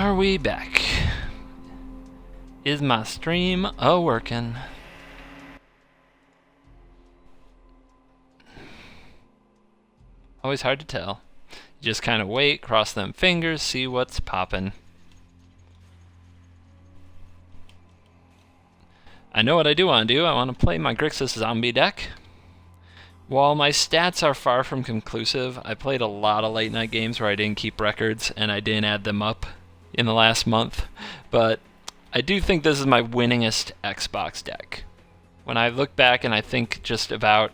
Are we back? Is my stream a-working? Always hard to tell. You just kind of wait, cross them fingers, see what's poppin'. I know what I do want to do. I want to play my Grixis Zombie deck. While my stats are far from conclusive, I played a lot of late night games where I didn't keep records and I didn't add them up in the last month, but I do think this is my winningest Xbox deck. When I look back and I think just about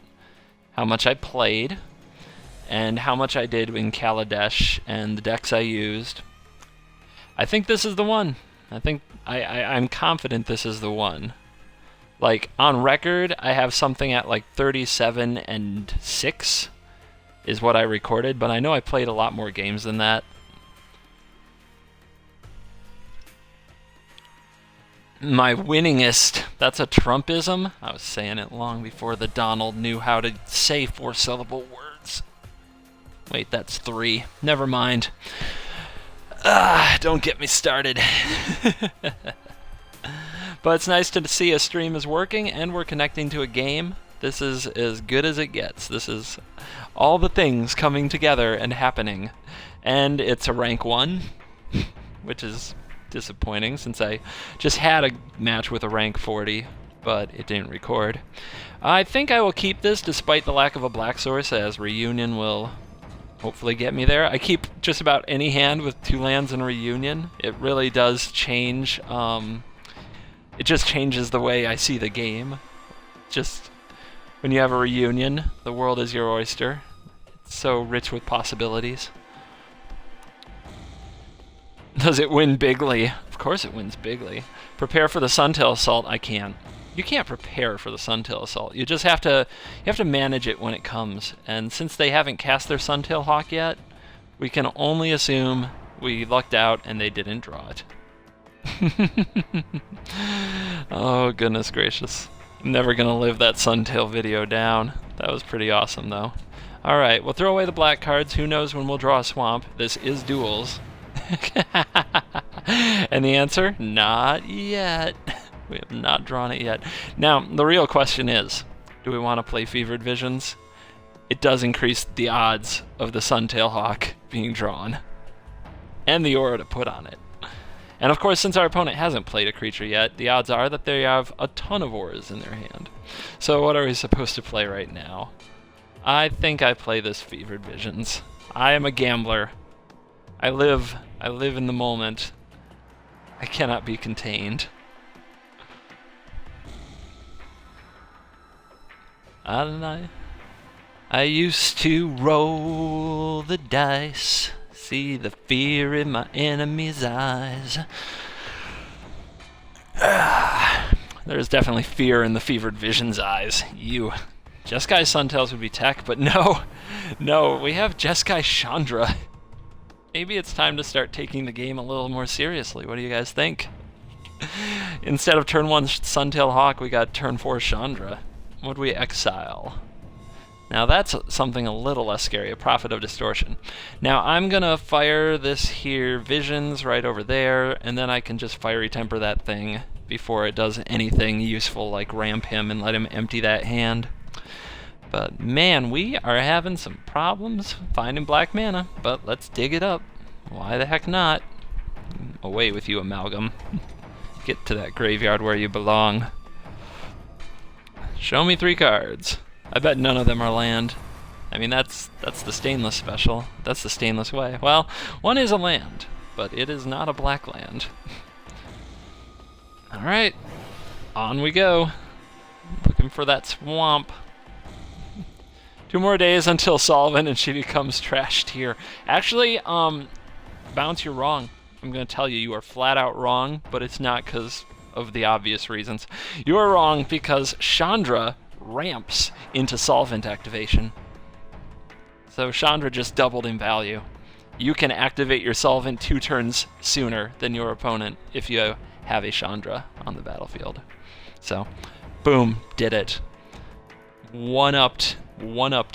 how much I played and how much I did in Kaladesh and the decks I used, I think this is the one. I'm confident this is the one. Like, on record, I have something at like 37 and 6 is what I recorded, but I know I played a lot more games than that. My winningest, that's a Trumpism. I was saying it long before the Donald knew how to say 4-syllable words. Wait, that's 3. Never mind. Don't get me started. But it's nice to see a stream is working and we're connecting to a game. This is as good as it gets. This is all the things coming together and happening. And it's a rank 1, which is disappointing since I just had a match with a rank 40, but it didn't record. I think I will keep this despite the lack of a black source, as Reunion will hopefully get me there. I keep just about any hand with 2 lands in Reunion. It really does change. It just changes the way I see the game. Just when you have a Reunion, the world is your oyster. It's so rich with possibilities. Does it win bigly? Of course it wins bigly. Prepare for the Suntail Assault. I can't. You can't prepare for the Suntail Assault. You just have to manage it when it comes. And since they haven't cast their Suntail Hawk yet, we can only assume we lucked out and they didn't draw it. Oh, goodness gracious. I'm never gonna live that Suntail video down. That was pretty awesome, though. Alright, we'll throw away the black cards. Who knows when we'll draw a swamp? This is Duels. And the answer? Not yet. We have not drawn it yet. Now, the real question is, do we want to play Fevered Visions? It does increase the odds of the Suntail Hawk being drawn. And the aura to put on it. And of course, since our opponent hasn't played a creature yet, the odds are that they have a ton of auras in their hand. So what are we supposed to play right now? I think I play this Fevered Visions. I am a gambler. I live in the moment. I cannot be contained. I used to roll the dice, see the fear in my enemy's eyes. There's definitely fear in the Fevered Vision's eyes. Jeskai Suntails would be tech, but no, we have Jeskai Chandra. Maybe it's time to start taking the game a little more seriously. What do you guys think? Instead of turn 1 Suntail Hawk, we got turn 4 Chandra. What do we exile? Now that's something a little less scary, a Prophet of Distortion. Now I'm gonna fire this here Visions right over there, and then I can just Fiery Temper that thing before it does anything useful like ramp him and let him empty that hand. But man, we are having some problems finding black mana, but let's dig it up. Why the heck not? Away with you, Amalgam. Get to that graveyard where you belong. Show me 3 cards. I bet none of them are land. I mean, that's the Stainless special. That's the Stainless way. Well, one is a land, but it is not a black land. Alright, on we go. Looking for that swamp. 2 more days until Solvent and she becomes trash tier. Actually, Bounce, you're wrong. I'm going to tell you, you are flat out wrong, but it's not because of the obvious reasons. You are wrong because Chandra ramps into Solvent activation. So Chandra just doubled in value. You can activate your Solvent 2 turns sooner than your opponent if you have a Chandra on the battlefield. So, boom, did it. One-upped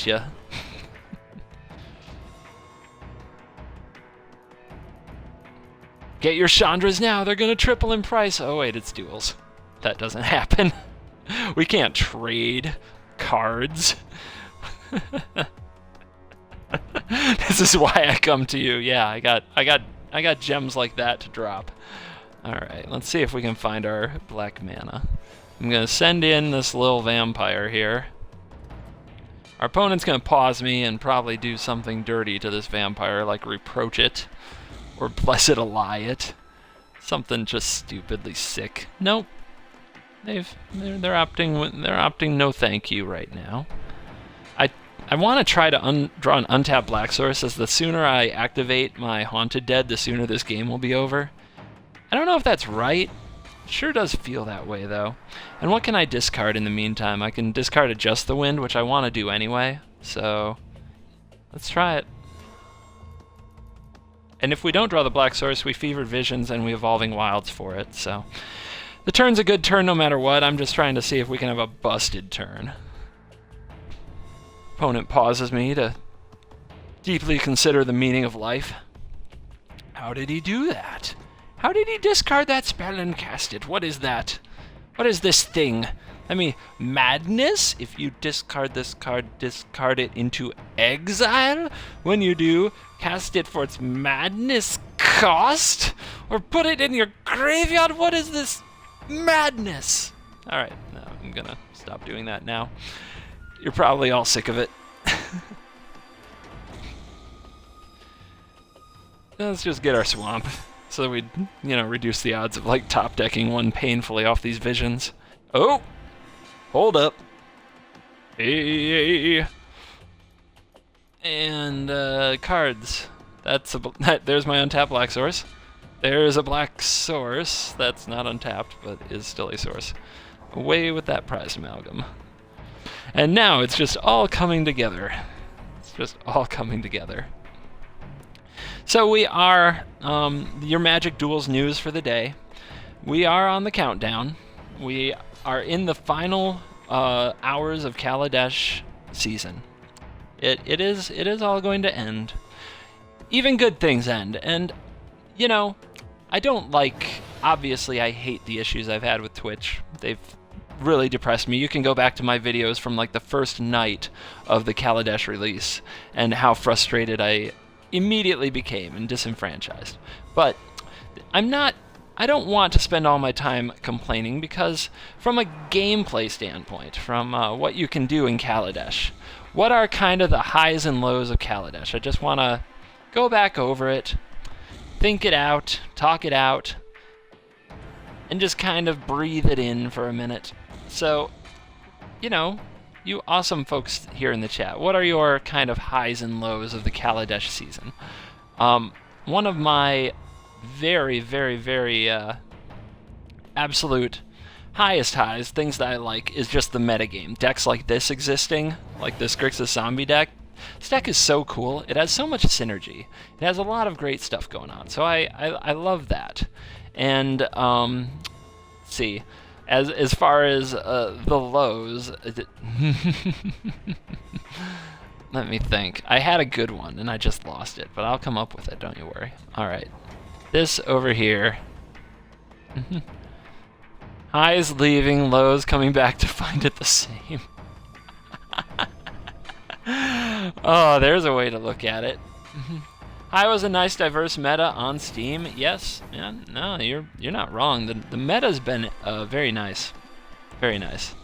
ya. Get your Chandras now, they're gonna triple in price. Oh wait, it's duels. That doesn't happen. We can't trade cards. This is why I come to you. Yeah, I got gems like that to drop. Alright, let's see if we can find our black mana. I'm gonna send in this little vampire here. Our opponent's gonna pause me and probably do something dirty to this vampire, like reproach it, or blessed ally it. Something just stupidly sick. Nope. They're opting no thank you right now. I want to try to draw an untapped black source, as the sooner I activate my Haunted Dead, the sooner this game will be over. I don't know if that's right. It sure does feel that way, though. And what can I discard in the meantime? I can discard Adjust the Wind, which I want to do anyway. So, let's try it. And if we don't draw the black source, we Fevered Visions and we Evolving Wilds for it. So, the turn's a good turn no matter what. I'm just trying to see if we can have a busted turn. Opponent pauses me to deeply consider the meaning of life. How did he do that? How did he discard that spell and cast it? What is that? What is this thing? I mean, madness? If you discard this card, discard it into exile? When you do, cast it for its madness cost? Or put it in your graveyard? What is this madness? Alright, no, I'm gonna stop doing that now. You're probably all sick of it. Let's just get our swamp, so that we, reduce the odds of, like, top decking one painfully off these visions. Oh! Hold up. Hey! And, cards. There's my untapped black source. There's a black source that's not untapped, but is still a source. Away with that prize amalgam. And now it's just all coming together. It's just all coming together. So we are, your Magic Duels news for the day. We are on the countdown. We are in the final hours of Kaladesh season. It is all going to end. Even good things end. And, I don't obviously I hate the issues I've had with Twitch. They've really depressed me. You can go back to my videos from like the first night of the Kaladesh release and how frustrated I immediately became and disenfranchised. But I don't want to spend all my time complaining, because from a gameplay standpoint, from what you can do in Kaladesh, what are kind of the highs and lows of Kaladesh? I just want to go back over it, think it out, talk it out, and just kind of breathe it in for a minute. So, you awesome folks here in the chat, what are your kind of highs and lows of the Kaladesh season? One of my very, very, very absolute highest highs, things that I like, is just the metagame. Decks like this existing, like this Grixis Zombie deck. This deck is so cool. It has so much synergy. It has a lot of great stuff going on. So I love that. And, let's see. As far as the lows, let me think. I had a good one, and I just lost it, but I'll come up with it, don't you worry. Alright. This over here. Highs leaving, lows coming back to find it the same. Oh, there's a way to look at it. High was a nice diverse meta on Steam. Yes, yeah, no, you're not wrong. The meta's been very nice, very nice.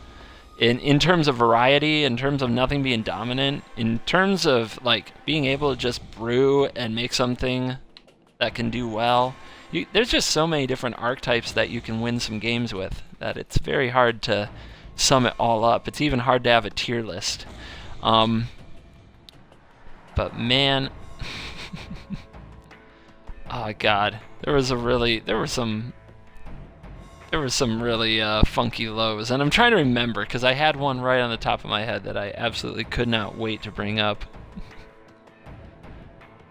In terms of variety, in terms of nothing being dominant, in terms of like being able to just brew and make something that can do well. There's just so many different archetypes that you can win some games with that it's very hard to sum it all up. It's even hard to have a tier list. But man. Oh god, there were some really funky lows, and I'm trying to remember because I had one right on the top of my head that I absolutely could not wait to bring up.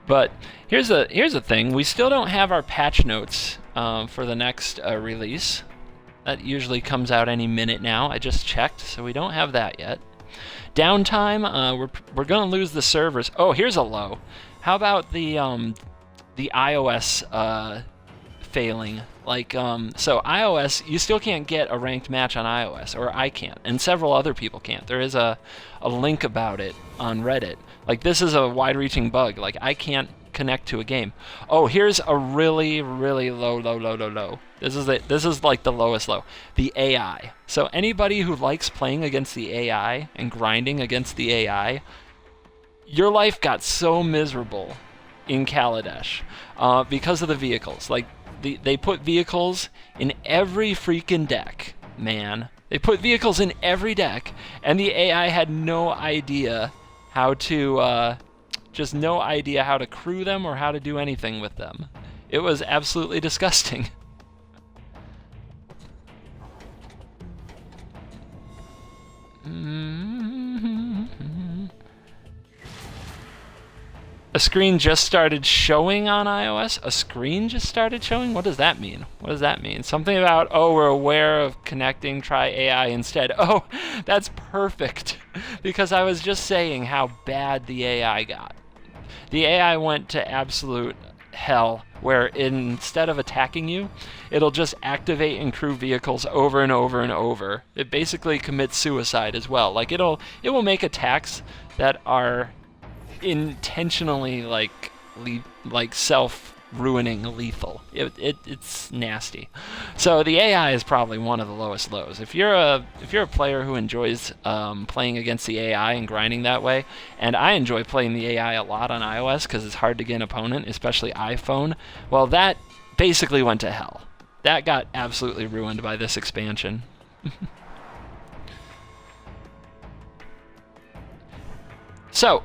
But here's the thing: we still don't have our patch notes for the next release. That usually comes out any minute now. I just checked, so we don't have that yet. Downtime, we're gonna lose the servers. Oh, here's a low. How about the iOS failing. Like, so iOS, you still can't get a ranked match on iOS, or I can't, and several other people can't. There is a link about it on Reddit. Like, this is a wide-reaching bug. Like, I can't connect to a game. Oh, here's a really, really low. This is like the lowest low. The AI. So anybody who likes playing against the AI and grinding against the AI, your life got so miserable in Kaladesh because of the vehicles. Like, they put vehicles in every freaking deck, man. They put vehicles in every deck, and the AI had no idea how to, just no idea how to crew them or how to do anything with them. It was absolutely disgusting. A screen just started showing on iOS? A screen just started showing? What does that mean? What does that mean? Something about, oh, we're aware of connecting, try AI instead. Oh, that's perfect. Because I was just saying how bad the AI got. The AI went to absolute hell, where instead of attacking you, it'll just activate and crew vehicles over and over and over. It basically commits suicide as well. Like, it will make attacks that are intentionally like self-ruining, lethal. It's nasty. So the AI is probably one of the lowest lows. If you're a player who enjoys playing against the AI and grinding that way, and I enjoy playing the AI a lot on iOS because it's hard to get an opponent, especially iPhone, well, that basically went to hell. That got absolutely ruined by this expansion. So,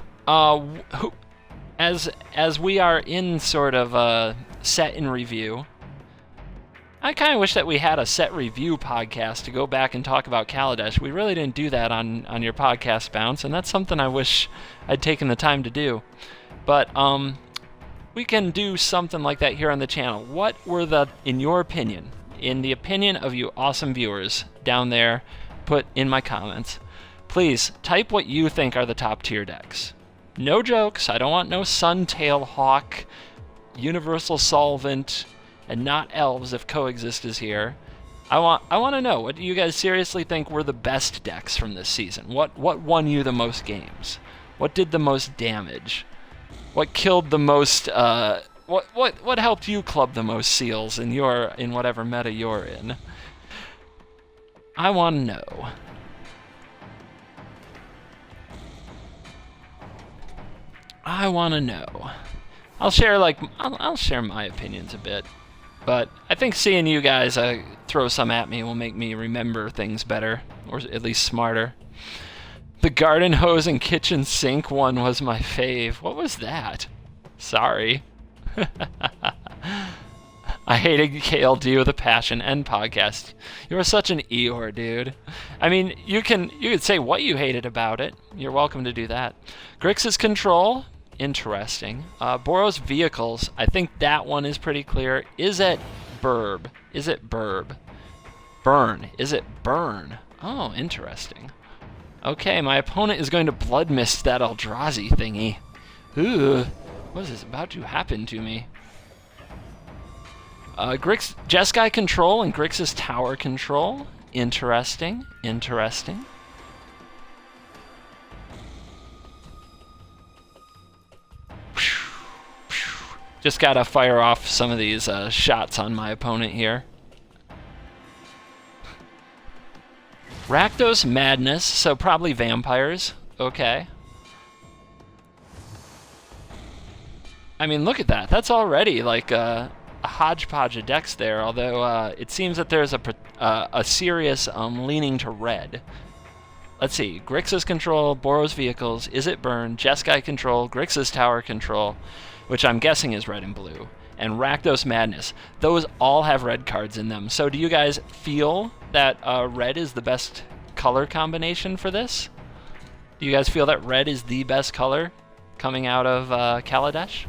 as we are in sort of a set in review, I kind of wish that we had a set review podcast to go back and talk about Kaladesh. We really didn't do that on your podcast, Bounce, and that's something I wish I'd taken the time to do. But we can do something like that here on the channel. What were in your opinion, in the opinion of you awesome viewers down there, put in my comments, please type what you think are the top tier decks. No jokes. I don't want no Suntail Hawk, Universal Solvent, and not Elves if Coexist is here. I want to know, what do you guys seriously think were the best decks from this season? What won you the most games? What did the most damage? What killed the most? What helped you club the most seals in whatever meta you're in? I want to know. I want to know. I'll share my opinions a bit, but I think seeing you guys throw some at me will make me remember things better, or at least smarter. The garden hose and kitchen sink one was my fave. What was that? Sorry. I hated KLD with a passion. End podcast. You are such an Eeyore, dude. I mean, you could say what you hated about it. You're welcome to do that. Grixis control, interesting. Boros vehicles, I think that one is pretty clear. Is it burb? Is it burb? Burn. Is it burn? Oh, interesting. Okay, my opponent is going to blood mist that Eldrazi thingy. Ooh, what is about to happen to me? Jeskai control and Grixis tower control. Interesting. Interesting. Just gotta fire off some of these shots on my opponent here. Rakdos Madness, so probably vampires. Okay. I mean, look at that. That's already like a hodgepodge of decks there, although it seems that there's a serious leaning to red. Let's see. Grixis control, Boros vehicles, Is It Burn, Jeskai control, Grixis tower control, which I'm guessing is red and blue, and Rakdos Madness. Those all have red cards in them. So do you guys feel that red is the best color combination for this? Do you guys feel that red is the best color coming out of Kaladesh?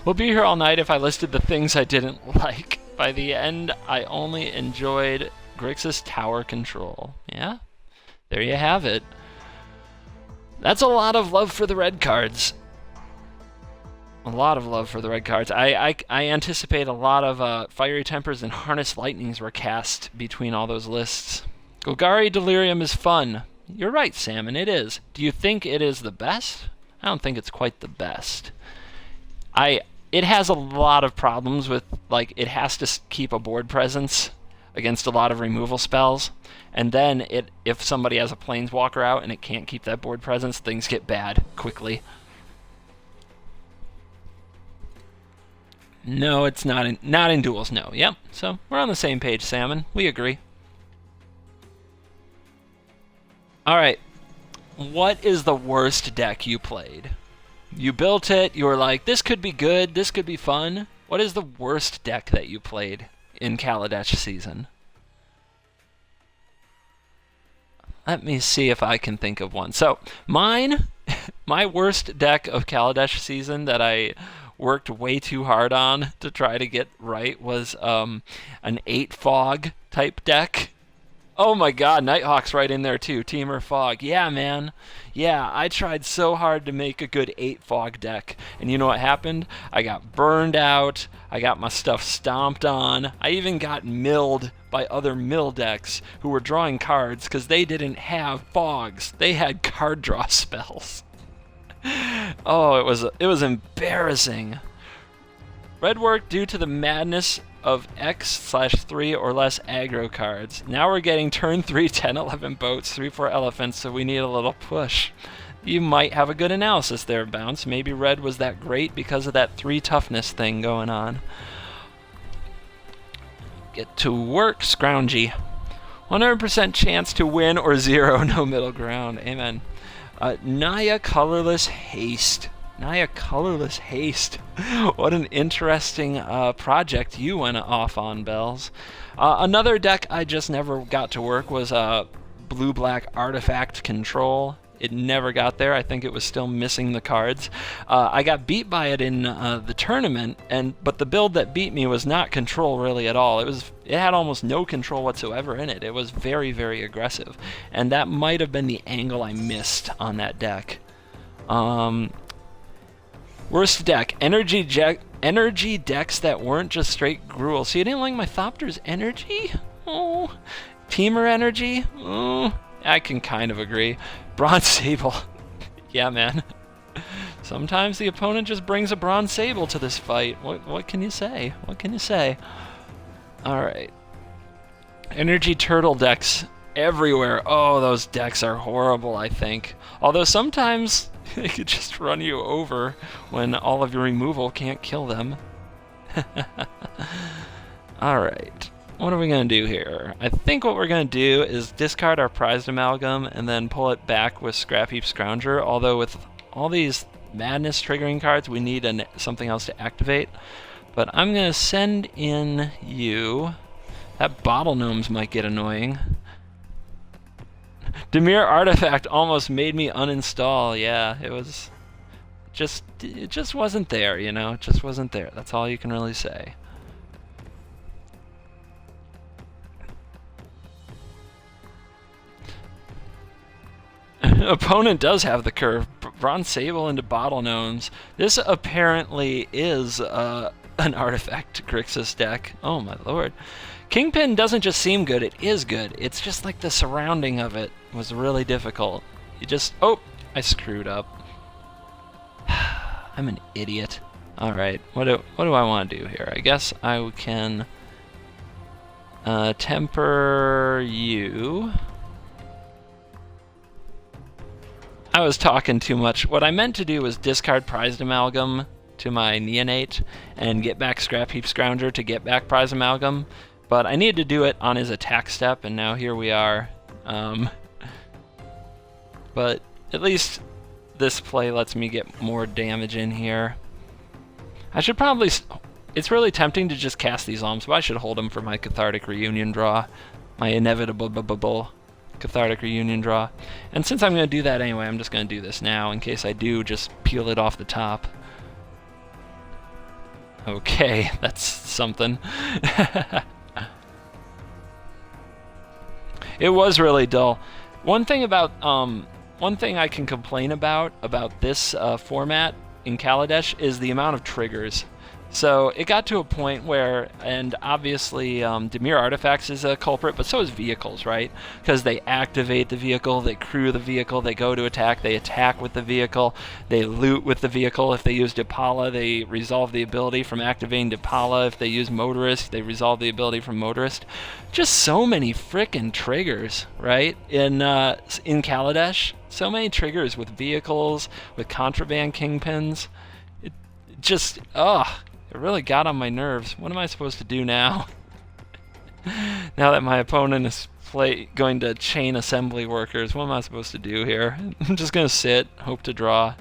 We'll be here all night if I listed the things I didn't like. By the end, I only enjoyed Grixis tower control. Yeah, there you have it. That's a lot of love for the red cards. A lot of love for the red cards. I anticipate a lot of Fiery Tempers and Harness Lightnings were cast between all those lists. Golgari Delirium is fun. You're right, Salmon, it is. Do you think it is the best? I don't think it's quite the best. It has a lot of problems with, like, it has to keep a board presence against a lot of removal spells, and then if somebody has a Planeswalker out and it can't keep that board presence, things get bad quickly. No, it's not in duels, no. Yep, so we're on the same page, Salmon. We agree. Alright, what is the worst deck you played? You built it, you were like, this could be good, this could be fun. What is the worst deck that you played in Kaladesh season? Let me see if I can think of one. So, my worst deck of Kaladesh season that I worked way too hard on to try to get right was an 8 fog type deck. Oh my god, Nighthawk's right in there too. Teamer Fog. Yeah, man. Yeah, I tried so hard to make a good 8 fog deck. And you know what happened? I got burned out. I got my stuff stomped on. I even got milled by other mill decks who were drawing cards because they didn't have fogs. They had card draw spells. Oh, it was embarrassing. Red worked due to the madness of X/3 or less aggro cards. Now we're getting turn 3, 10, 11 boats, 3, 4 elephants, so we need a little push. You might have a good analysis there, Bounce. Maybe red was that great because of that 3 toughness thing going on. Get to work, Scroungy. 100% chance to win or 0, no middle ground. Amen. Naya Colorless Haste. Naya Colorless Haste. What an interesting project you went off on, Bells. Another deck I just never got to work was Blue-Black Artifact Control. It never got there. I think it was still missing the cards. I got beat by it in the tournament, but the build that beat me was not control really at all. It had almost no control whatsoever in it. It was very, very aggressive, and that might have been the angle I missed on that deck. Worst deck, energy decks that weren't just straight gruel. So you didn't like my Thopter's energy? Oh, Teamer energy? Oh, I can kind of agree. Bronze Sable. Yeah, man. Sometimes the opponent just brings a Bronze Sable to this fight. What can you say? What can you say? Alright. Energy turtle decks everywhere. Oh, those decks are horrible, I think. Although sometimes they could just run you over when all of your removal can't kill them. Alright. What are we going to do here? I think what we're going to do is discard our prized amalgam and then pull it back with scrapheap scrounger, although with all these madness triggering cards we need something else to activate. But I'm going to send in you. That bottle gnomes might get annoying. Dimir Artifact almost made me uninstall. Yeah, it just wasn't there, you know? It just wasn't there. That's all you can really say. Opponent does have the curve. Bronze Sable into Bottle Gnomes. This apparently is an artifact Grixis deck. Oh my lord. Kingpin doesn't just seem good, it is good. It's just like the surrounding of it was really difficult. Oh, I screwed up. I'm an idiot. Alright, what do I want to do here? I guess I can temper you. I was talking too much. What I meant to do was discard prized amalgam to my neonate and get back scrapheap scrounger to get back prized amalgam, but I needed to do it on his attack step, and now here we are. But at least this play lets me get more damage in here. I should probably... It's really tempting to just cast these alms, but I should hold them for my cathartic reunion draw. My inevitable cathartic reunion draw. And since I'm going to do that anyway, I'm just going to do this now in case I do just peel it off the top. Okay, that's something. It was really dull. One thing I can complain about this format in Kaladesh is the amount of triggers. So it got to a point where, and obviously Dimir artifacts is a culprit, but so is vehicles, right? Because they activate the vehicle, they crew the vehicle, they go to attack, they attack with the vehicle, they loot with the vehicle. If they use Dipala, they resolve the ability from activating Dipala. If they use Motorist, they resolve the ability from Motorist. Just so many frickin' triggers, right? In Kaladesh, so many triggers with vehicles, with contraband kingpins. It just, it really got on my nerves. What am I supposed to do now? Now that my opponent is going to chain assembly workers, what am I supposed to do here? I'm just going to sit, hope to draw.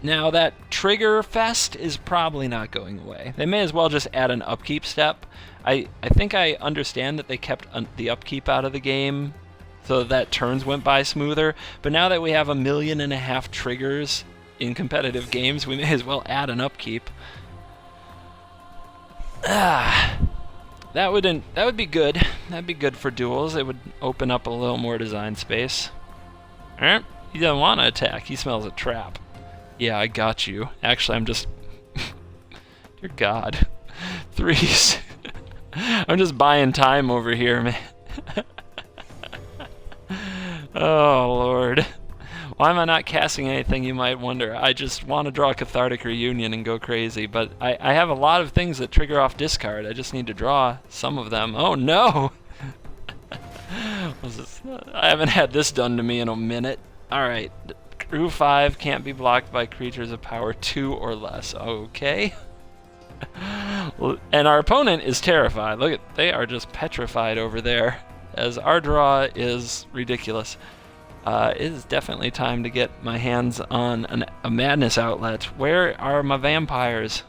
Now that trigger fest is probably not going away. They may as well just add an upkeep step. I think I understand that they kept the upkeep out of the game so that turns went by smoother, but now that we have 1.5 million triggers in competitive games, we may as well add an upkeep. That would be good. That'd be good for duels. It would open up a little more design space. Alright, he doesn't want to attack. He smells a trap. Yeah, I got you. Actually, I'm just... Dear God. Threes. I'm just buying time over here, man. Oh, Lord. Why am I not casting anything, you might wonder? I just want to draw a Cathartic Reunion and go crazy, but I have a lot of things that trigger off discard. I just need to draw some of them. Oh, no! I haven't had this done to me in a minute. Alright. Crew 5 can't be blocked by creatures of power 2 or less. Okay. And our opponent is terrified. Look at, they are just petrified over there, as our draw is ridiculous. It is definitely time to get my hands on a madness outlet. Where are my vampires?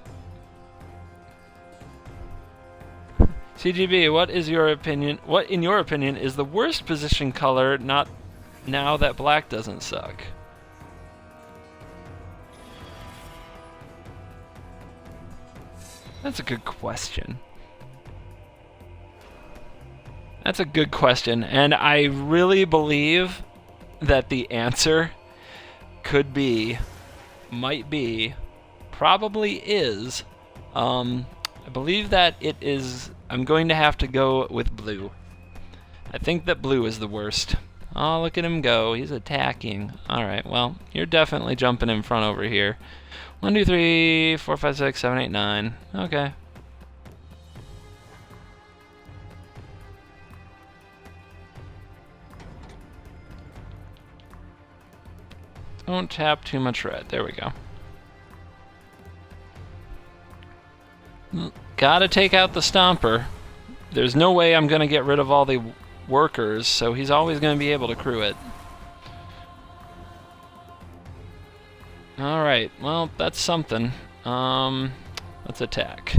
CGB, what is your opinion? What, in your opinion, is the worst position color, not now that black doesn't suck? That's a good question. That's a good question, and I really believe that the answer could be, might be, probably is, I believe that it is, I'm going to have to go with blue. I think that blue is the worst. Oh, look at him go, he's attacking. Alright, well, you're definitely jumping in front over here. 1, 2, 3, 4, 5, 6, 7, 8, 9. Okay. Don't tap too much red. There we go. Gotta take out the Stomper. There's no way I'm gonna get rid of all the workers, so he's always gonna be able to crew it. Alright, well, that's something. Let's attack.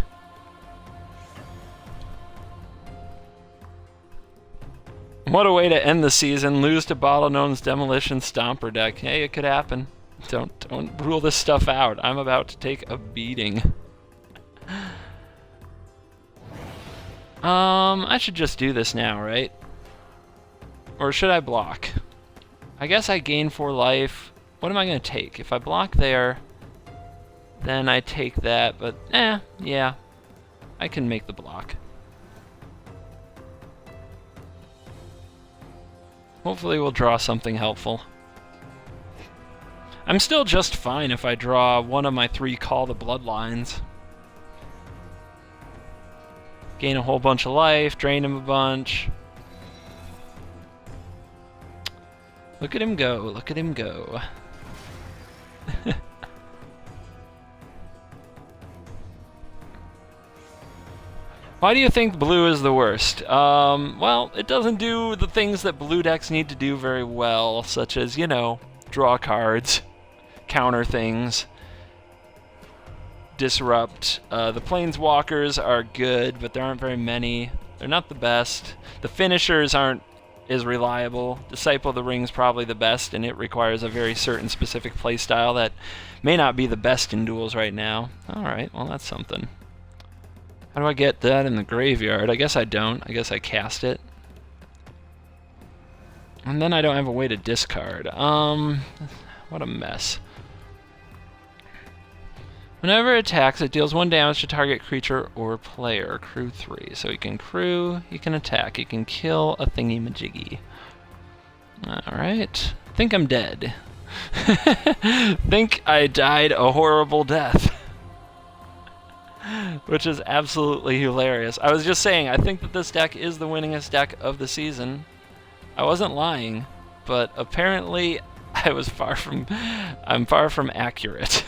What a way to end the season, lose to Bottlenose Demolition Stomper deck. Hey, it could happen. Don't rule this stuff out. I'm about to take a beating. I should just do this now, right? Or should I block? I guess I gain 4 life. What am I going to take? If I block there, then I take that, but yeah. I can make the block. Hopefully we'll draw something helpful. I'm still just fine if I draw one of my 3 Call the Bloodlines. Gain a whole bunch of life, drain him a bunch. Look at him go, look at him go. Why do you think blue is the worst? Well, it doesn't do the things that blue decks need to do very well, such as, you know, draw cards, counter things, disrupt. The planeswalkers are good, but there aren't very many. They're not the best. The finishers aren't as reliable. Disciple of the Ring's probably the best, and it requires a very certain specific playstyle that may not be the best in duels right now. Alright, well that's something. How do I get that in the graveyard? I guess I don't. I guess I cast it. And then I don't have a way to discard. How What a mess. Whenever it attacks, it deals 1 damage to target creature or player. Crew 3. So he can crew, he can attack, he can kill a thingy-majiggy. Alright. Think I'm dead. Think I died a horrible death. Which is absolutely hilarious. I was just saying, I think that this deck is the winningest deck of the season. I wasn't lying, but apparently I'm far from accurate.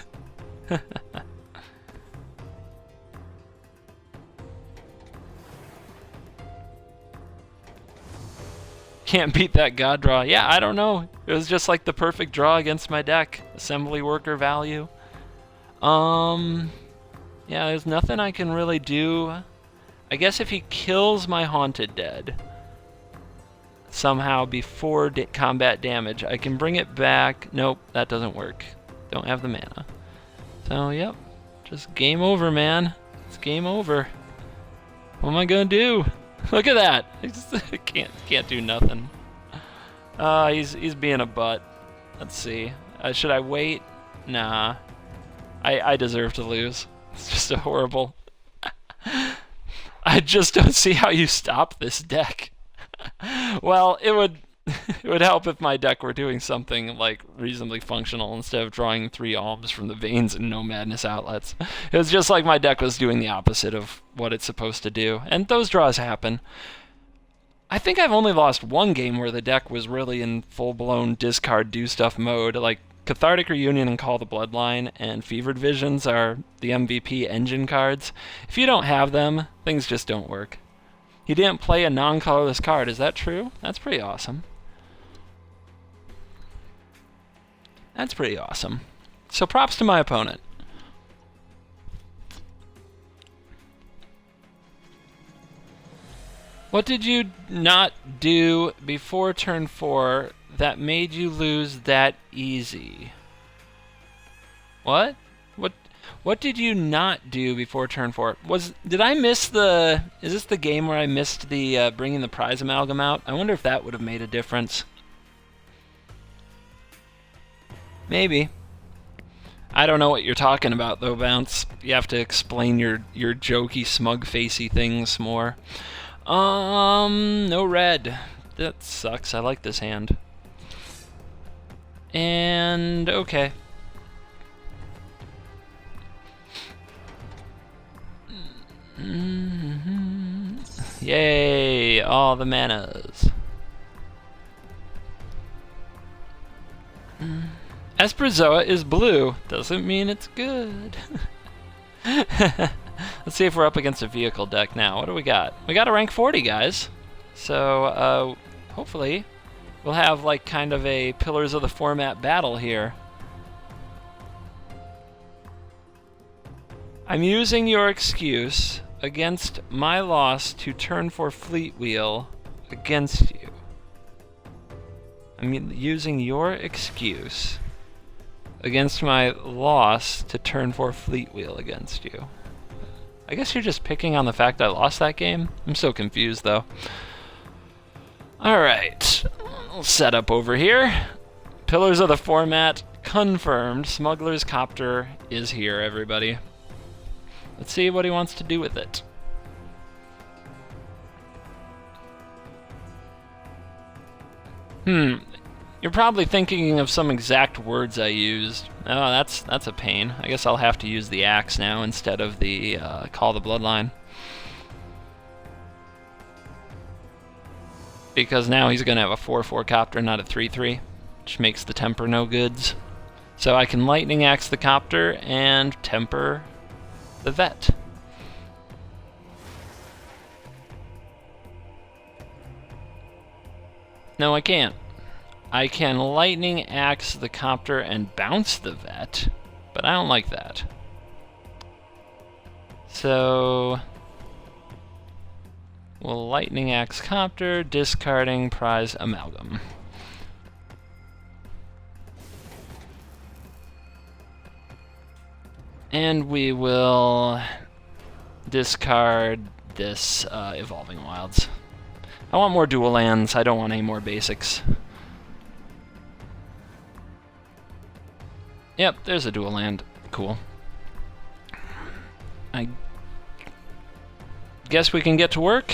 Can't beat that god draw. Yeah, I don't know. It was just like the perfect draw against my deck. Assembly worker value. Yeah, there's nothing I can really do. I guess if he kills my Haunted Dead somehow before combat damage, I can bring it back. Nope, that doesn't work. Don't have the mana. So, yep. Just game over, man. It's game over. What am I gonna do? Look at that! I just can't do nothing. He's being a butt. Let's see. Should I wait? Nah. I deserve to lose. It's just a horrible. I just don't see how you stop this deck. Well, it would help if my deck were doing something like reasonably functional instead of drawing 3 alms from the veins and no madness outlets. It was just like my deck was doing the opposite of what it's supposed to do, and those draws happen. I think I've only lost 1 game where the deck was really in full-blown discard do stuff mode. Like Cathartic Reunion and Call the Bloodline and Fevered Visions are the MVP engine cards. If you don't have them, things just don't work. He didn't play a non-colorless card. Is that true? That's pretty awesome. That's pretty awesome. So props to my opponent. What did you not do before turn 4 that made you lose that easy? What? What did you not do before turn 4? Did I miss the... Is this the game where I missed the bringing the prize amalgam out? I wonder if that would have made a difference. Maybe. I don't know what you're talking about, though, Bounce. You have to explain your jokey, smug-facey things more. No red. That sucks. I like this hand. And, okay. Yay, all the manas. Esprazoa is blue. Doesn't mean it's good. Let's see if we're up against a vehicle deck now. What do we got? We got a rank 40, guys. So, hopefully, we'll have like kind of a Pillars of the Format battle here. I'm using your excuse against my loss to turn 4 Fleet Wheel against you. I'm using your excuse against my loss to turn 4 Fleet Wheel against you. I guess you're just picking on the fact I lost that game? I'm so confused, though. Alright. We'll set up over here. Pillars of the Format confirmed. Smuggler's Copter is here, everybody. Let's see what he wants to do with it. You're probably thinking of some exact words I used. Oh, that's a pain. I guess I'll have to use the axe now instead of the Call the Bloodline. Because now he's going to have a 4/4 Copter, not a 3/3, which makes the temper no goods. So I can Lightning Axe the Copter and temper the vet. No, I can't. I can Lightning Axe the Copter and bounce the vet, but I don't like that. So we'll Lightning Axe Copter, discarding prize amalgam. And we will discard this Evolving Wilds. I want more dual lands. I don't want any more basics. Yep, there's a dual land. Cool. I guess we can get to work.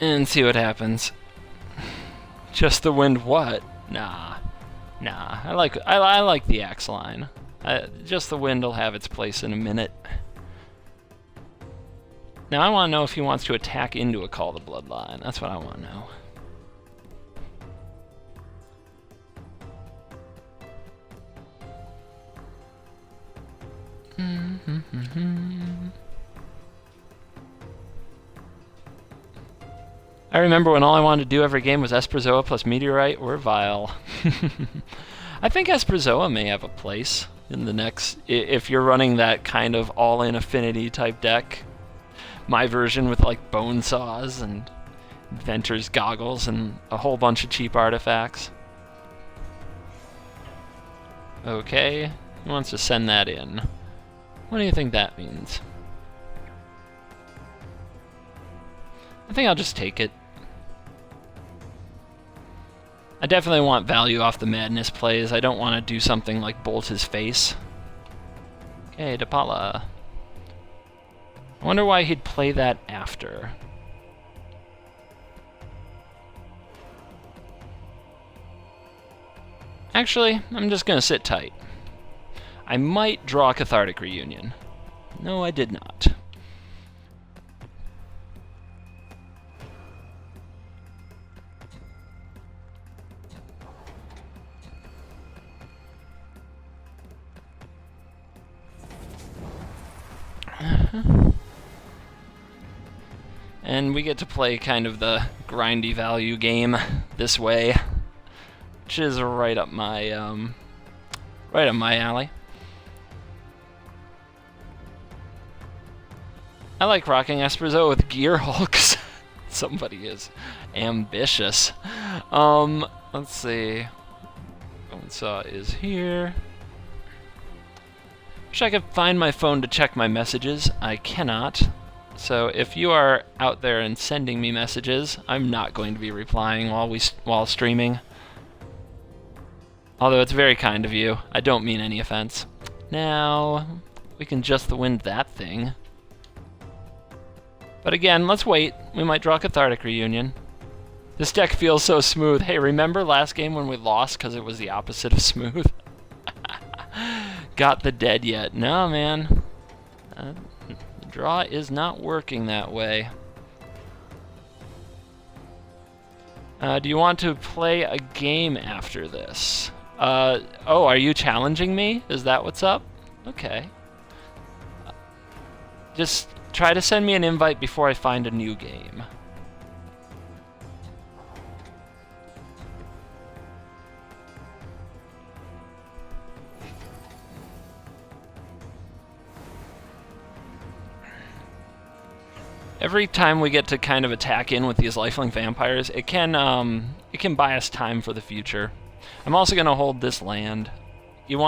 And see what happens. Just the wind what? Nah. I like the axe line. Just the wind will have its place in a minute. Now I want to know if he wants to attack into a Call the Bloodline. That's what I want to know. I remember when all I wanted to do every game was Esperzoa plus Meteorite or Vile. I think Esperzoa may have a place in the next... If you're running that kind of all-in affinity type deck. My version with like bone saws and inventor's goggles and a whole bunch of cheap artifacts. Okay, he wants to send that in. What do you think that means? I think I'll just take it. I definitely want value off the madness plays. I don't want to do something like bolt his face. Okay, Depala. I wonder why he'd play that after. Actually, I'm just gonna sit tight. I might draw Cathartic Reunion. No, I did not. And we get to play kind of the grindy value game this way, which is right up my alley. I like rocking Esperzo with Gear Hulks. Somebody is ambitious. Let's see. Bonesaw is here. Wish I could find my phone to check my messages. I cannot. So if you are out there and sending me messages, I'm not going to be replying while streaming. Although it's very kind of you. I don't mean any offense. Now, we can just the wind that thing. But again, let's wait. We might draw Cathartic Reunion. This deck feels so smooth. Hey, remember last game when we lost because it was the opposite of smooth? Got the dead yet? No, man. Draw is not working that way. Do you want to play a game after this? Oh, are you challenging me? Is that what's up? Okay. Just try to send me an invite before I find a new game. Every time we get to kind of attack in with these lifelink vampires, it can buy us time for the future. I'm also going to hold this land. You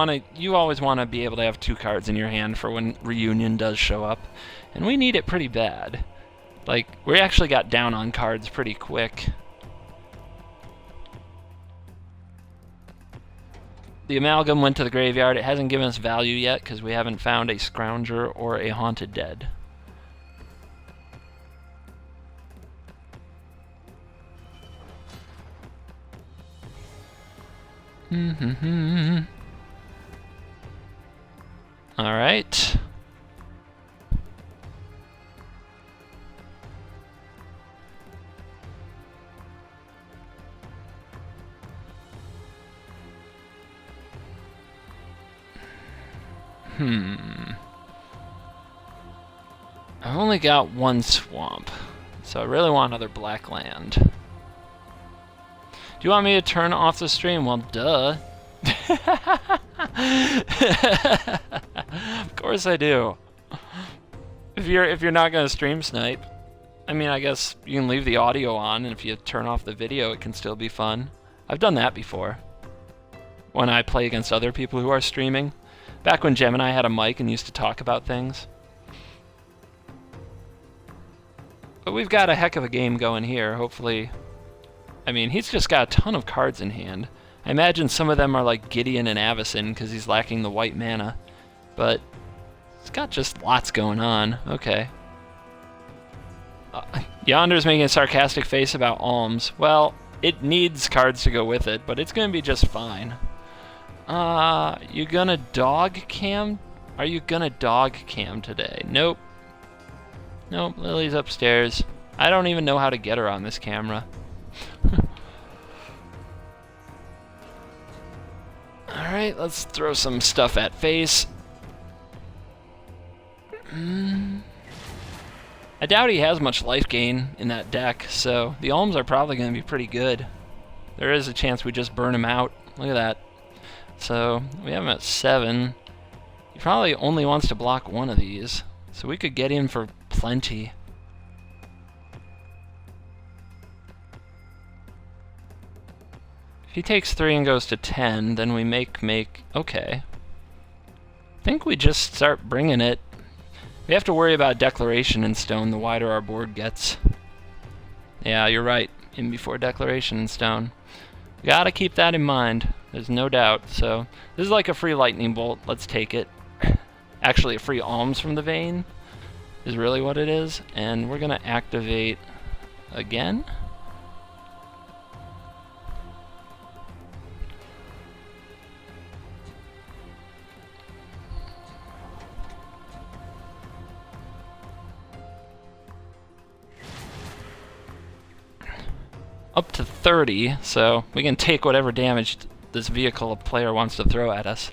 always want to be able to have 2 cards in your hand for when Reunion does show up, and we need it pretty bad. Like, we actually got down on cards pretty quick. The amalgam went to the graveyard. It hasn't given us value yet because we haven't found a scrounger or a haunted dead. All right. I've only got 1 swamp, so I really want another black land. Do you want me to turn off the stream? Well, duh. Of course I do. If you're not gonna stream snipe, I mean, I guess you can leave the audio on, and if you turn off the video, it can still be fun. I've done that before. When I play against other people who are streaming. Back when Gemini had a mic and used to talk about things. But we've got a heck of a game going here, hopefully. I mean, he's just got a ton of cards in hand. I imagine some of them are like Gideon and Avacyn because he's lacking the white mana. But he's got just lots going on. Okay. Yonder's making a sarcastic face about alms. Well, it needs cards to go with it, but it's going to be just fine. You gonna dog cam? Are you gonna dog cam today? Nope. Nope, Lily's upstairs. I don't even know how to get her on this camera. Alright, let's throw some stuff at face. I doubt he has much life gain in that deck, so the alms are probably going to be pretty good. There is a chance we just burn him out. Look at that. So, we have him at 7. He probably only wants to block one of these, so we could get in for plenty. If he takes 3 and goes to 10, then we make... Okay. I think we just start bringing it. We have to worry about Declaration in Stone the wider our board gets. Yeah, you're right. In before Declaration in Stone. Gotta keep that in mind. There's no doubt. So, this is like a free lightning bolt. Let's take it. Actually, a free alms from the vein is really what it is. And we're gonna activate again. Up to 30, so we can take whatever damage this vehicle a player wants to throw at us.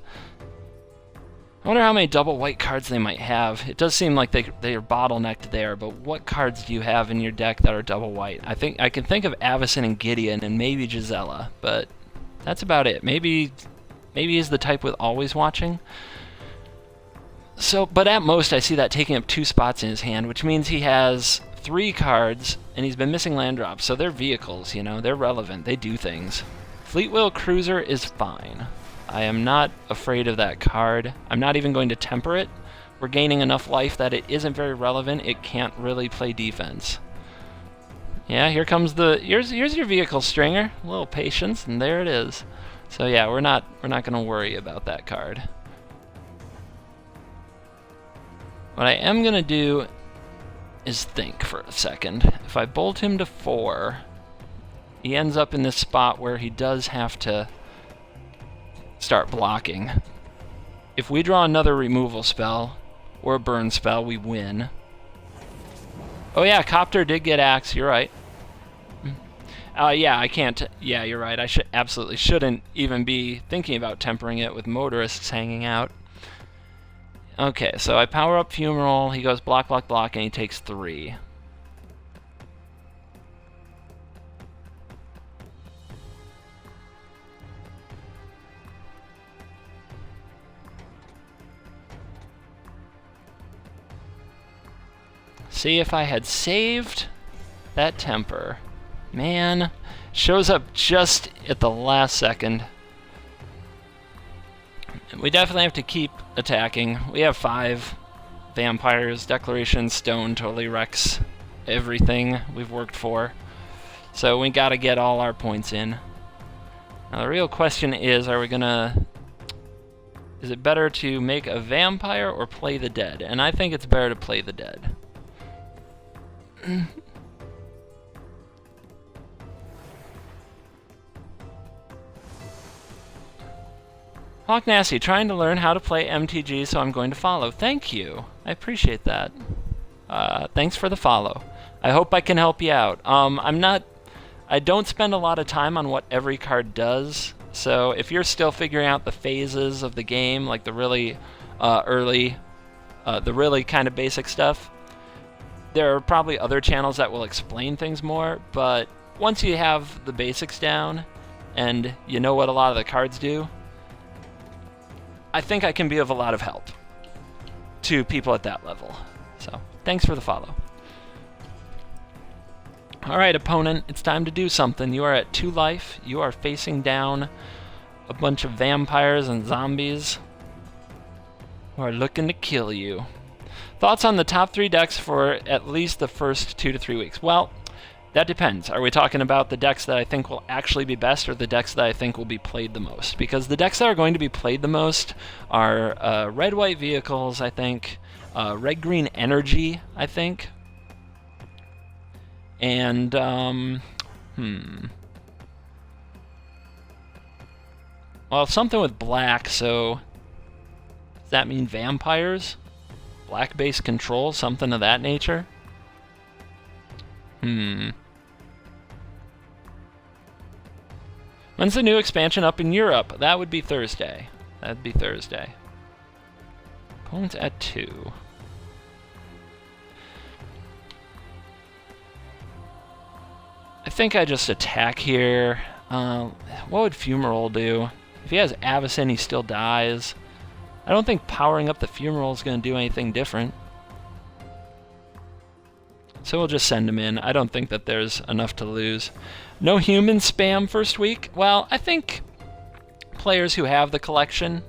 I wonder how many double white cards they might have. It does seem like they are bottlenecked there, but what cards do you have in your deck that are double white? I think I can think of Avacyn and Gideon and maybe Gisela, but that's about it. Maybe he's the type with always watching. So, but at most I see that taking up 2 spots in his hand, which means he has 3 cards, and he's been missing land drops, so they're vehicles, you know, they're relevant, they do things. Fleetwheel Cruiser is fine. I am not afraid of that card. I'm not even going to temper it. We're gaining enough life that it isn't very relevant, it can't really play defense. Yeah, here comes the... Here's your vehicle, Stringer. A little patience, and there it is. So yeah, we're not gonna worry about that card. What I am gonna do is think for a second. If I bolt him to 4, he ends up in this spot where he does have to start blocking. If we draw another removal spell or a burn spell, we win. Oh yeah, Copter did get axe, you're right. Yeah, I can't... Yeah, you're right. I absolutely shouldn't even be thinking about tempering it with motorists hanging out. Okay, so I power up Fumerole, he goes block, block, block, and he takes 3. See, if I had saved that temper. Man, shows up just at the last second. We definitely have to keep attacking. We have 5 vampires. Declaration Stone totally wrecks everything we've worked for. So we gotta get all our points in. Now the real question is, are we gonna... Is it better to make a vampire or play the dead? And I think it's better to play the dead. Hawk Nasty, trying to learn how to play MTG, so I'm going to follow. Thank you. I appreciate that. Thanks for the follow. I hope I can help you out. I don't spend a lot of time on what every card does, so if you're still figuring out the phases of the game, like the really early, the really kind of basic stuff, there are probably other channels that will explain things more, but once you have the basics down and you know what a lot of the cards do, I think I can be of a lot of help to people at that level. So, thanks for the follow. Alright, opponent, it's time to do something. You are at 2 life. You are facing down a bunch of vampires and zombies who are looking to kill you. Thoughts on the top 3 decks for at least the first 2 to 3 weeks? Well, that depends. Are we talking about the decks that I think will actually be best or the decks that I think will be played the most? Because the decks that are going to be played the most are red-white vehicles, I think, red-green energy, I think, and, well, something with black, so does that mean vampires? Black-based control, something of that nature? When's the new expansion up in Europe? That would be Thursday. That'd be Thursday. Opponents at 2. I think I just attack here. What would Fumerole do? If he has Avacyn, he still dies. I don't think powering up the Fumerole is going to do anything different. So we'll just send him in. I don't think that there's enough to lose. No human spam first week? Well, I think players who have the collection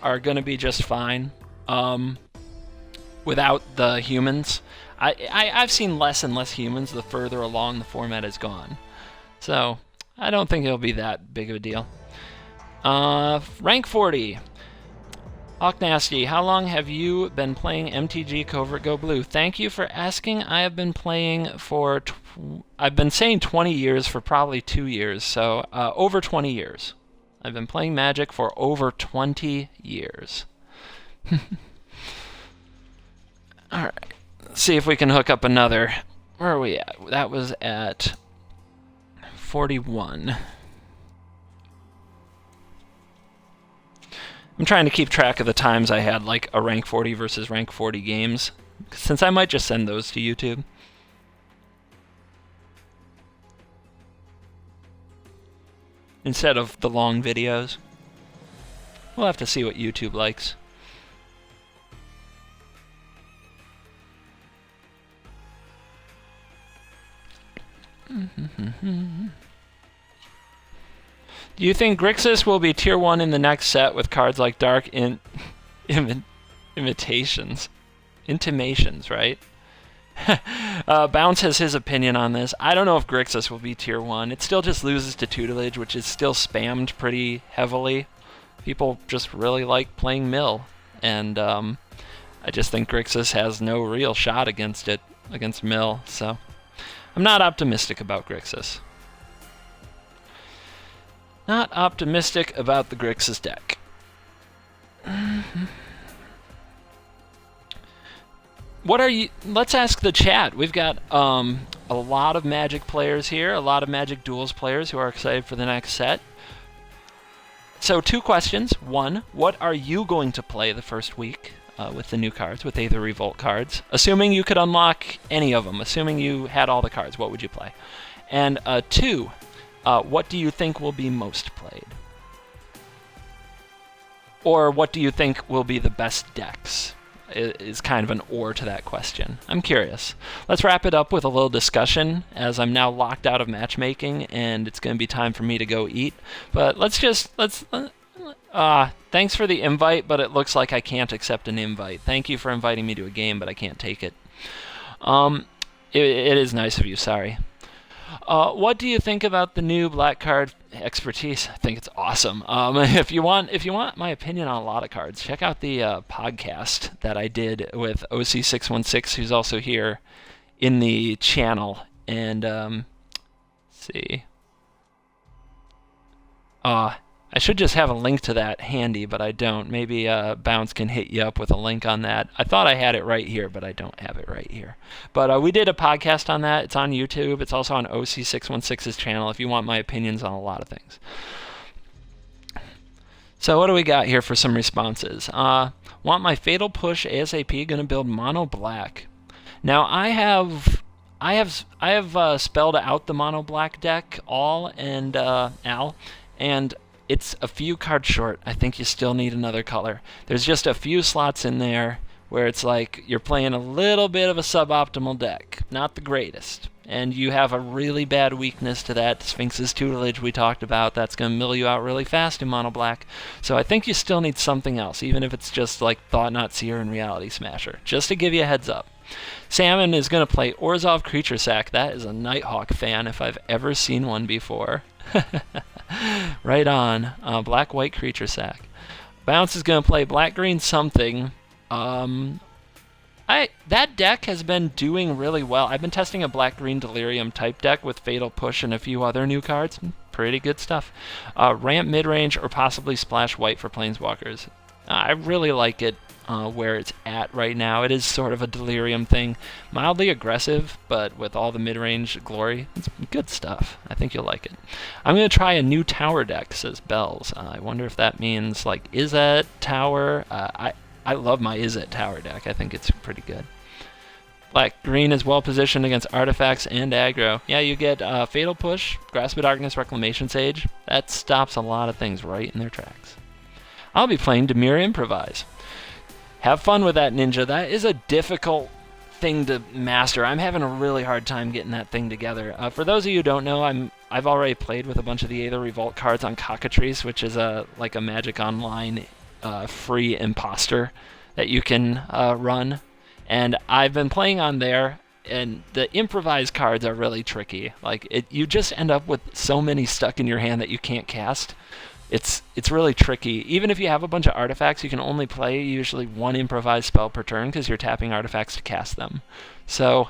are going to be just fine without the humans. I've seen less and less humans the further along the format has gone. So I don't think it'll be that big of a deal. Rank 40. Hawk Nasty, how long have you been playing MTG Covert Go Blue? Thank you for asking. I have been playing for, I've been saying 20 years for probably 2 years, so over 20 years. I've been playing Magic for over 20 years. Alright, let's see if we can hook up another. Where are we at? That was at 41. I'm trying to keep track of the times I had like a rank 40 versus rank 40 games, since I might just send those to YouTube. Instead of the long videos. We'll have to see what YouTube likes. Do you think Grixis will be tier 1 in the next set with cards like Dark Imitations? Intimations, right? Bounce has his opinion on this. I don't know if Grixis will be tier 1. It still just loses to tutelage, which is still spammed pretty heavily. People just really like playing Mill, and I just think Grixis has no real shot against it, against Mill, so I'm not optimistic about Grixis. Not optimistic about the Grixis deck. What are you... Let's ask the chat. We've got a lot of Magic players here, a lot of Magic Duels players who are excited for the next set. So 2 questions. 1, what are you going to play the first week with the new cards, with Aether Revolt cards? Assuming you could unlock any of them, assuming you had all the cards, what would you play? And 2, what do you think will be most played? Or what do you think will be the best decks? Is kind of an or to that question. I'm curious. Let's wrap it up with a little discussion, as I'm now locked out of matchmaking and it's going to be time for me to go eat. But thanks for the invite, but it looks like I can't accept an invite. Thank you for inviting me to a game, but I can't take it. It is nice of you, sorry. What do you think about the new black card expertise? I think it's awesome. If you want my opinion on a lot of cards, check out the podcast that I did with OC616, who's also here in the channel. And let's see. I should just have a link to that handy, but I don't. Maybe Bounce can hit you up with a link on that. I thought I had it right here, but I don't have it right here. But we did a podcast on that. It's on YouTube. It's also on OC616's channel if you want my opinions on a lot of things. So what do we got here for some responses? Want my Fatal Push ASAP, gonna build mono black. Now I have spelled out the mono black deck, Al, and it's a few cards short. I think you still need another color. There's just a few slots in there where it's like you're playing a little bit of a suboptimal deck. Not the greatest, and you have a really bad weakness to that Sphinx's tutelage we talked about, that's going to mill you out really fast in mono black. So I think you still need something else, even if it's just like Thought-Knot Seer and Reality Smasher, just to give you a heads up. Salmon is going to play Orzhov Creature Sack. That is a Nighthawk fan if I've ever seen one before. Right on. Black-white Creature Sack. Bounce is going to play black-green something. That deck has been doing really well. I've been testing a black-green Delirium type deck with Fatal Push and a few other new cards. Pretty good stuff. Ramp midrange or possibly Splash White for Planeswalkers. I really like it where it's at right now. It is sort of a Delirium thing. Mildly aggressive, but with all the midrange glory, it's good stuff. I think you'll like it. I'm going to try a new tower deck, says Bells. I wonder if that means like Izzet Tower. I love my Izzet Tower deck. I think it's pretty good. Black-green is well positioned against artifacts and aggro. Yeah, you get Fatal Push, Grasp of Darkness, Reclamation Sage. That stops a lot of things right in their tracks. I'll be playing Dimir Improvise. Have fun with that, Ninja. That is a difficult thing to master. I'm having a really hard time getting that thing together. For those of you who don't know, I've already played with a bunch of the Aether Revolt cards on Cockatrice, which is like a Magic Online free imposter that you can run. And I've been playing on there, and the improvised cards are really tricky. Like you just end up with so many stuck in your hand that you can't cast. It's really tricky. Even if you have a bunch of artifacts, you can only play usually one improvised spell per turn because you're tapping artifacts to cast them. So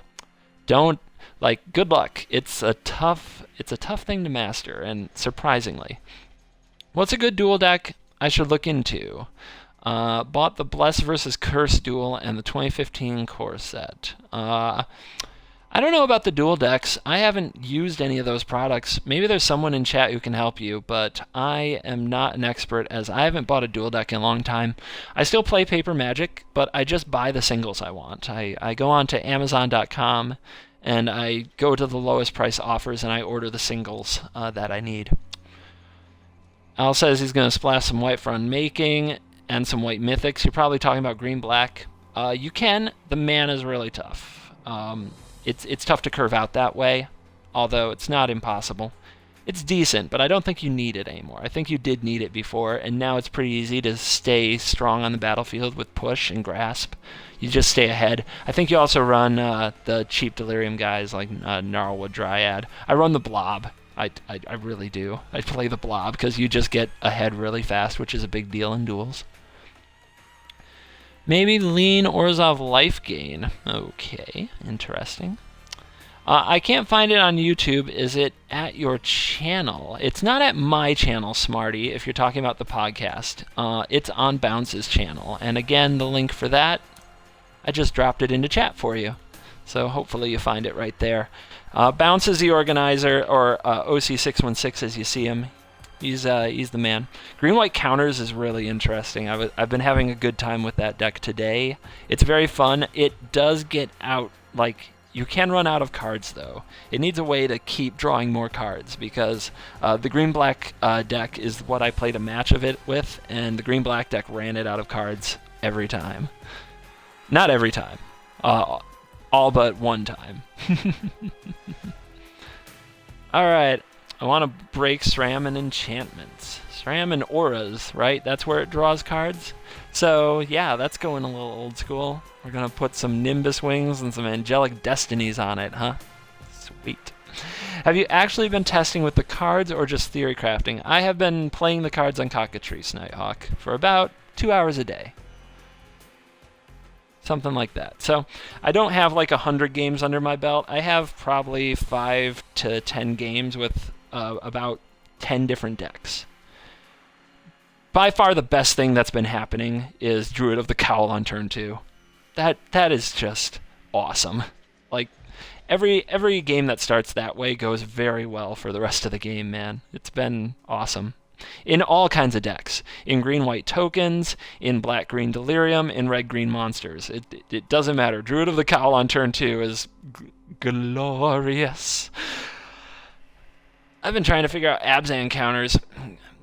good luck. It's a tough thing to master, and surprisingly. What's a good duel deck I should look into? Bought the Bless versus Curse duel and the 2015 core set. I don't know about the dual decks. I haven't used any of those products. Maybe there's someone in chat who can help you, but I am not an expert as I haven't bought a dual deck in a long time. I still play Paper Magic, but I just buy the singles I want. I go on to Amazon.com and I go to the lowest price offers and I order the singles that I need. Al says he's going to splash some white for Unmaking and some white mythics. You're probably talking about green-black. You can. The mana is really tough. It's tough to curve out that way, although it's not impossible. It's decent, but I don't think you need it anymore. I think you did need it before, and now it's pretty easy to stay strong on the battlefield with push and grasp. You just stay ahead. I think you also run the cheap Delirium guys like Gnarlwood Dryad. I run the Blob. I really do. I play the Blob because you just get ahead really fast, which is a big deal in duels. Maybe lean Orzhov Life Gain. Okay, interesting. I can't find it on YouTube. Is it at your channel? It's not at my channel, Smarty, if you're talking about the podcast. It's on Bounce's channel. And again, the link for that, I just dropped it into chat for you. So hopefully you find it right there. Bounce is the organizer, or OC616 as you see him. He's the man. Green-white counters is really interesting. I've been having a good time with that deck today. It's very fun. It does get out, like, you can run out of cards, though. It needs a way to keep drawing more cards, because the green-black deck is what I played a match of it with, and the green-black deck ran it out of cards every time. Not every time. All but one time. Alright. I want to break SRAM and enchantments. SRAM and auras, right? That's where it draws cards. So, yeah, that's going a little old school. We're going to put some Nimbus Wings and some Angelic Destinies on it, huh? Sweet. Have you actually been testing with the cards or just theory crafting? I have been playing the cards on Cockatrice, Nighthawk, for about 2 hours a day. Something like that. So I don't have like 100 games under my belt. I have probably 5 to 10 games with about 10 different decks. By far the best thing that's been happening is Druid of the Cowl on turn 2. That is just awesome. Like every game that starts that way goes very well for the rest of the game, man. It's been awesome. In all kinds of decks. In green-white tokens, in black-green delirium, in red-green monsters. It doesn't matter. Druid of the Cowl on turn 2 is glorious. I've been trying to figure out Abzan counters.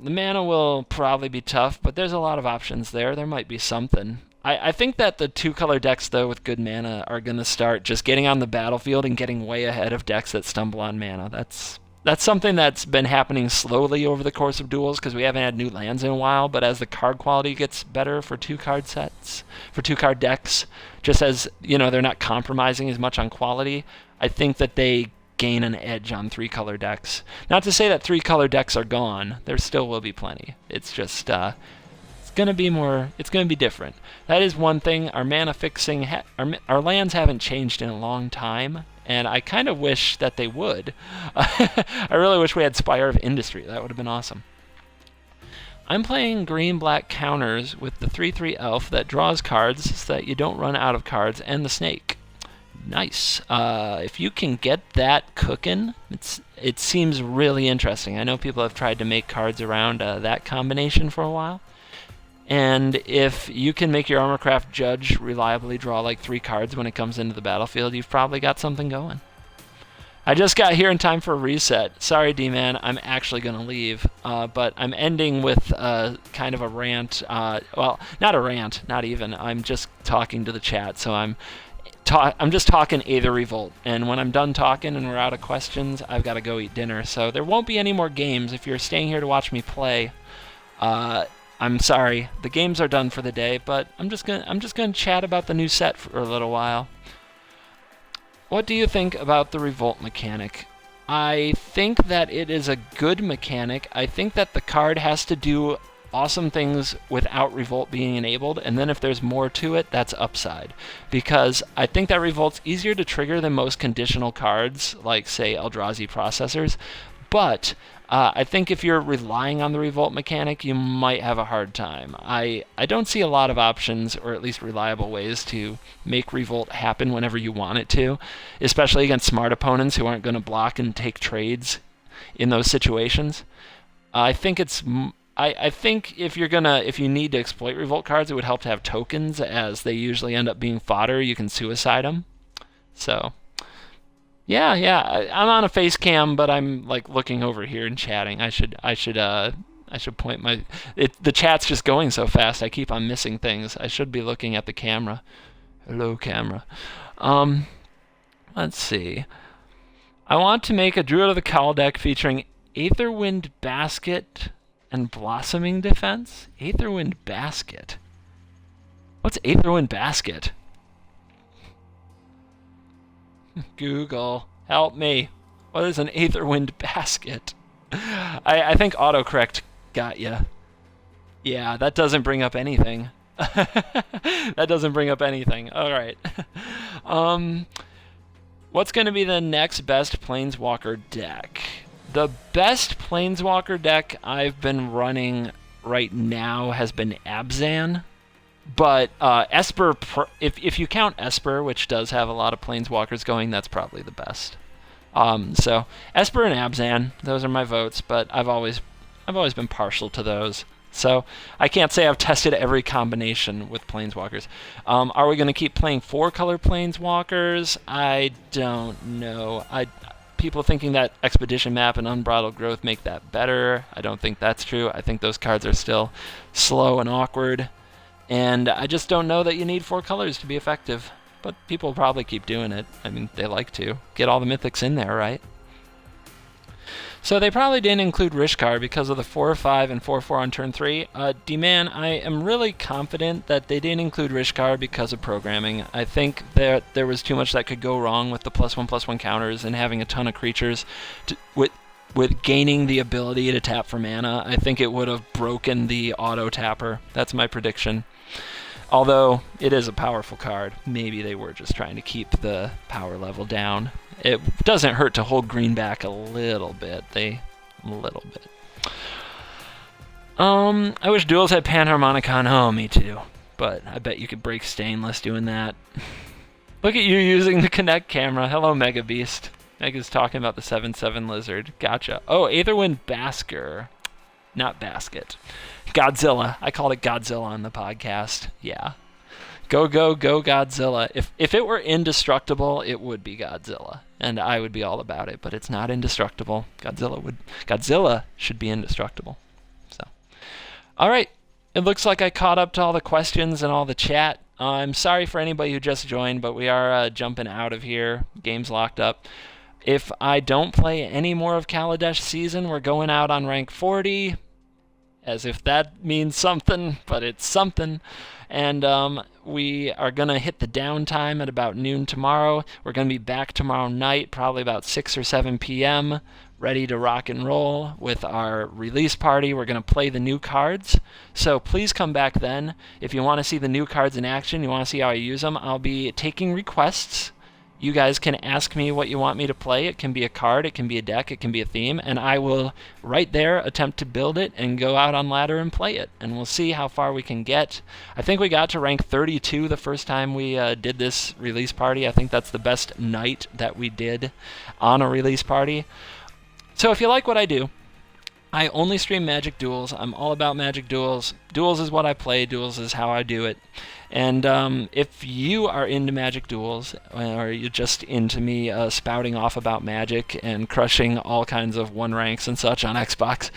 The mana will probably be tough, but there's a lot of options there. There might be something. I think that the 2-color decks, though, with good mana are going to start just getting on the battlefield and getting way ahead of decks that stumble on mana. That's something that's been happening slowly over the course of Duels because we haven't had new lands in a while, but as the card quality gets better for 2-card sets, for 2-card decks, just as, they're not compromising as much on quality, I think that they gain an edge on 3-color decks. Not to say that 3-color decks are gone. There still will be plenty. It's just, it's going to be different. That is one thing. Our mana fixing, our lands haven't changed in a long time, and I kind of wish that they would. I really wish we had Spire of Industry. That would have been awesome. I'm playing green-black counters with the 3/3 elf that draws cards so that you don't run out of cards, and the snake. Nice. If you can get that cooking, it seems really interesting. I know people have tried to make cards around that combination for a while. And if you can make your Armorcraft Judge reliably draw like 3 cards when it comes into the battlefield, you've probably got something going. I just got here in time for a reset. Sorry, D-Man, I'm actually going to leave. But I'm ending with kind of a rant. Well, not a rant, not even. I'm just talking to the chat, so I'm just talking Aether Revolt. And when I'm done talking and we're out of questions, I've got to go eat dinner. So there won't be any more games. If you're staying here to watch me play, I'm sorry, the games are done for the day, but I'm just gonna chat about the new set for a little while. What do you think about the Revolt mechanic? I think that it is a good mechanic. I think that the card has to do awesome things without Revolt being enabled, and then if there's more to it, that's upside. Because I think that Revolt's easier to trigger than most conditional cards, like, say, Eldrazi Processors, but I think if you're relying on the Revolt mechanic, you might have a hard time. I don't see a lot of options, or at least reliable ways, to make Revolt happen whenever you want it to, especially against smart opponents who aren't going to block and take trades in those situations. I think if you need to exploit Revolt cards, it would help to have tokens, as they usually end up being fodder. You can suicide them. So yeah, I'm on a face cam, but I'm like looking over here and chatting. I should point the chat's just going so fast. I keep on missing things. I should be looking at the camera. Hello, camera. Let's see. I want to make a Druid of the Cowl deck featuring Aetherwind Basket and Blossoming Defense. Aetherwind Basket. What's Aetherwind Basket? Google, help me. What is an Aetherwind Basket? I think autocorrect got ya. Yeah, that doesn't bring up anything. That doesn't bring up anything. All right. What's going to be the next best Planeswalker deck? The best Planeswalker deck I've been running right now has been Abzan. But Esper, if you count Esper, which does have a lot of Planeswalkers going, that's probably the best. So Esper and Abzan, those are my votes, but I've always been partial to those. So I can't say I've tested every combination with Planeswalkers. Are we going to keep playing 4-color Planeswalkers? I don't know. People thinking that Expedition Map and Unbridled Growth make that better. I don't think that's true. I think those cards are still slow and awkward. And I just don't know that you need 4 colors to be effective. But people probably keep doing it. I mean, they like to. Get all the mythics in there, right? So they probably didn't include Rishkar because of the 4/5 and 4/4 on turn 3. D-Man, I am really confident that they didn't include Rishkar because of programming. I think that there was too much that could go wrong with the +1/+1 counters and having a ton of creatures with gaining the ability to tap for mana. I think it would have broken the auto tapper. That's my prediction. Although it is a powerful card, maybe they were just trying to keep the power level down. It doesn't hurt to hold green back a little bit. I wish Duels had Panharmonicon. Oh, me too. But I bet you could break Stainless doing that. Look at you using the Kinect camera. Hello, Mega Beast. Mega's talking about the 7/7 lizard. Gotcha. Oh, Aetherwind Basker. Not Basket. Godzilla. I called it Godzilla on the podcast. Yeah. Go Godzilla. If it were indestructible, it would be Godzilla. And I would be all about it, but it's not indestructible. Godzilla should be indestructible. So. Alright. it looks like I caught up to all the questions and all the chat. I'm sorry for anybody who just joined, but we are jumping out of here. Game's locked up. If I don't play any more of Kaladesh season, we're going out on rank 40, as if that means something, but it's something. And we are going to hit the downtime at about noon tomorrow. We're going to be back tomorrow night, probably about 6 or 7 p.m., ready to rock and roll with our release party. We're going to play the new cards, so please come back then. If you want to see the new cards in action, you want to see how I use them, I'll be taking requests. You guys can ask me what you want me to play. It can be a card, it can be a deck, it can be a theme, and I will right there attempt to build it and go out on ladder and play it, and we'll see how far we can get. I think we got to rank 32 the first time we did this release party. I think that's the best night that we did on a release party. So if you like what I do, I only stream Magic Duels. I'm all about Magic Duels. Duels is what I play. Duels is how I do it. And if you are into Magic Duels, or you're just into me spouting off about Magic and crushing all kinds of 1 ranks and such on Xbox,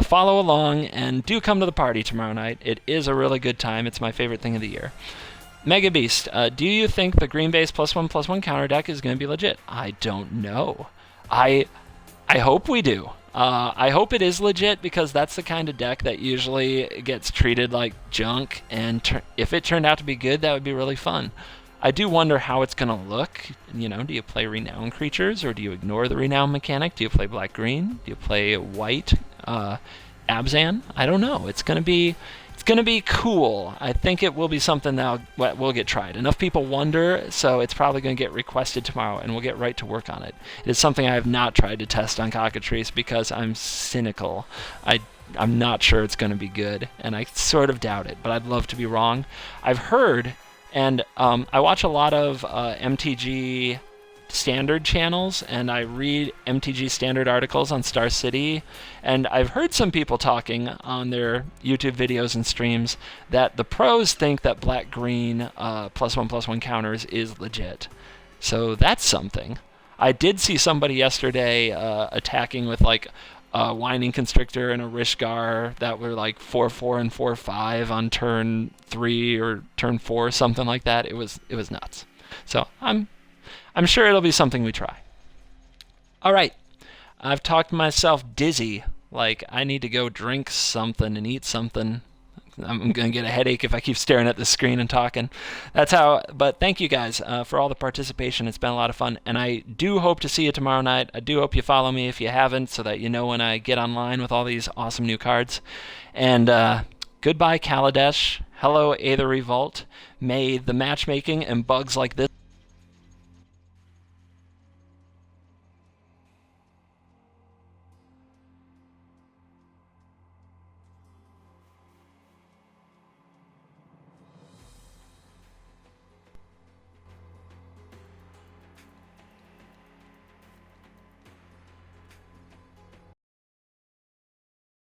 follow along and do come to the party tomorrow night. It is a really good time. It's my favorite thing of the year. Mega Beast, do you think the green base +1/+1 counter deck is going to be legit? I don't know. I hope we do. I hope it is legit, because that's the kind of deck that usually gets treated like junk, and if it turned out to be good, that would be really fun. I do wonder how it's going to look. You know, do you play renown creatures, or do you ignore the renown mechanic? Do you play black-green? Do you play white Abzan? I don't know. It's going to be cool. I think it will be something that will get tried. Enough people wonder, so it's probably going to get requested tomorrow, and we'll get right to work on it. It is something I have not tried to test on Cockatrice because I'm cynical. I'm not sure it's going to be good, and I sort of doubt it, but I'd love to be wrong. I've heard, and I watch a lot of MTG standard channels, and I read MTG standard articles on Star City, and I've heard some people talking on their YouTube videos and streams that the pros think that black-green +1/+1 counters is legit. So that's something. I did see somebody yesterday attacking with like a Whining Constrictor and a Rishgar that were like 4/4 and 4/5 on turn 3 or turn 4, something like that. It was nuts. So I'm sure it'll be something we try. All right. I've talked myself dizzy. Like, I need to go drink something and eat something. I'm going to get a headache if I keep staring at the screen and talking. That's how. But thank you guys for all the participation. It's been a lot of fun. And I do hope to see you tomorrow night. I do hope you follow me if you haven't, so that you know when I get online with all these awesome new cards. And goodbye, Kaladesh. Hello, Aether Revolt. May the matchmaking and bugs like this